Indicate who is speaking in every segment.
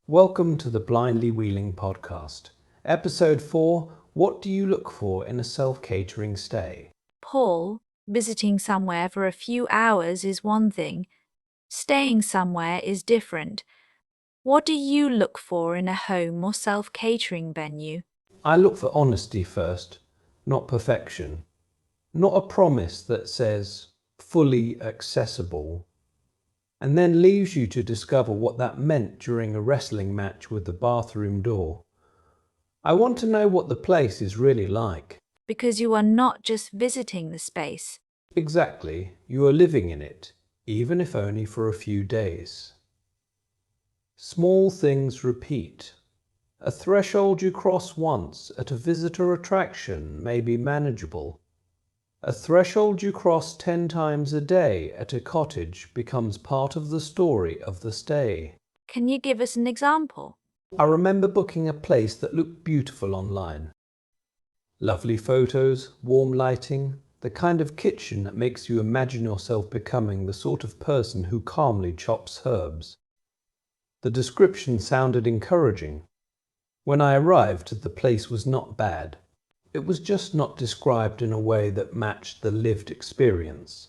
Speaker 1: Welcome to the Blindly Wheeling podcast. Episode 4, What do you look for in a self-catering stay?
Speaker 2: Paul, visiting somewhere for a few hours is one thing. Staying somewhere is different. What do you look for in a home or self-catering venue?
Speaker 1: I look for honesty first, not perfection. Not a promise that says fully accessible and then leaves you to discover what that meant during a wrestling match with the bathroom door. I want to know what the place is really like.
Speaker 2: Because you are not just visiting the space.
Speaker 1: Exactly, you are living in it, even if only for a few days. Small things repeat. A threshold you cross once at a visitor attraction may be manageable. A threshold you cross 10 times a day at a cottage becomes part of the story of the stay.
Speaker 2: Can you give us an example?
Speaker 1: I remember booking a place that looked beautiful online. Lovely photos, warm lighting, the kind of kitchen that makes you imagine yourself becoming the sort of person who calmly chops herbs. The description sounded encouraging. When I arrived, the place was not bad. It was just not described in a way that matched the lived experience.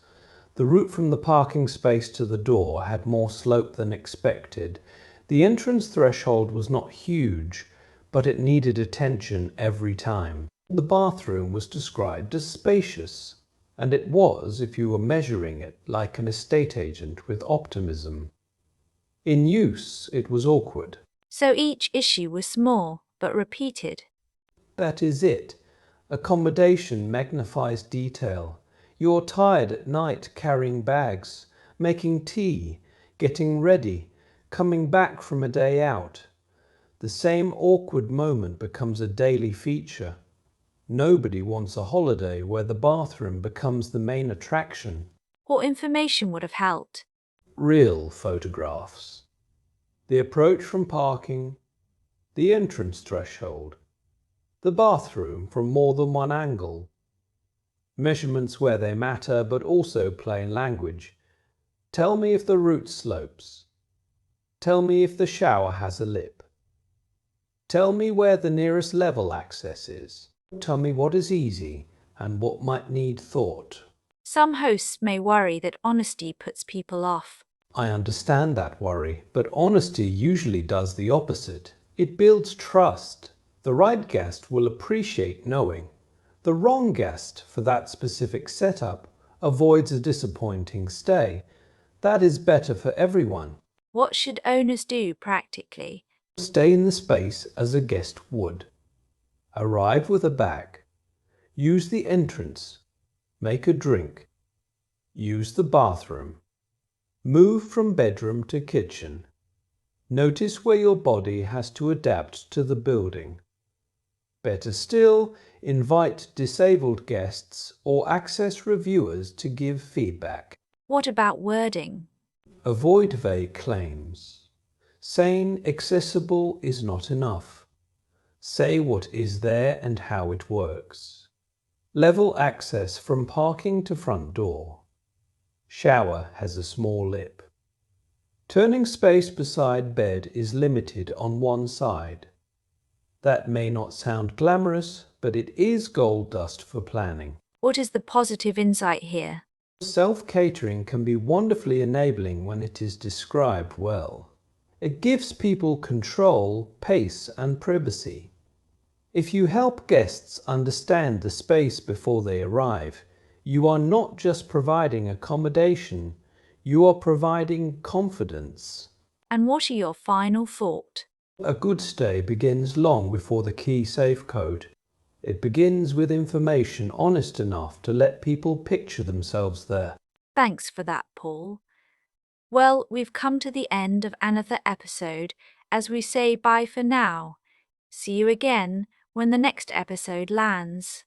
Speaker 1: The route from the parking space to the door had more slope than expected. The entrance threshold was not huge, but it needed attention every time. The bathroom was described as spacious, and it was, if you were measuring it, like an estate agent with optimism. In use, it was awkward.
Speaker 2: So each issue was small, but repeated.
Speaker 1: That is it. Accommodation magnifies detail. You're tired at night carrying bags, making tea, getting ready, coming back from a day out. The same awkward moment becomes a daily feature. Nobody wants a holiday where the bathroom becomes the main attraction.
Speaker 2: What information would have helped?
Speaker 1: Real photographs. The approach from parking, the entrance threshold, the bathroom from more than one angle. Measurements where they matter, but also plain language. Tell me if the roof slopes. Tell me if the shower has a lip. Tell me where the nearest level access is. Tell me what is easy and what might need thought.
Speaker 2: Some hosts may worry that honesty puts people off.
Speaker 1: I understand that worry, but honesty usually does the opposite. It builds trust. The right guest will appreciate knowing. The wrong guest for that specific setup avoids a disappointing stay. That is better for everyone.
Speaker 2: What should owners do practically?
Speaker 1: Stay in the space as a guest would. Arrive with a bag. Use the entrance. Make a drink. Use the bathroom. Move from bedroom to kitchen. Notice where your body has to adapt to the building. Better still, invite disabled guests or access reviewers to give feedback.
Speaker 2: What about wording?
Speaker 1: Avoid vague claims. Saying accessible is not enough. Say what is there and how it works. Level access from parking to front door. Shower has a small lip. Turning space beside bed is limited on one side. That may not sound glamorous, but it is gold dust for planning.
Speaker 2: What is the positive insight here?
Speaker 1: Self-catering can be wonderfully enabling when it is described well. It gives people control, pace, and privacy. If you help guests understand the space before they arrive, you are not just providing accommodation, you are providing confidence.
Speaker 2: And what are your final thoughts?
Speaker 1: A good stay begins long before the key safe code. It begins with information honest enough to let people picture themselves there.
Speaker 2: Thanks for that, Paul. Well, we've come to the end of another episode as we say bye for now. See you again when the next episode lands.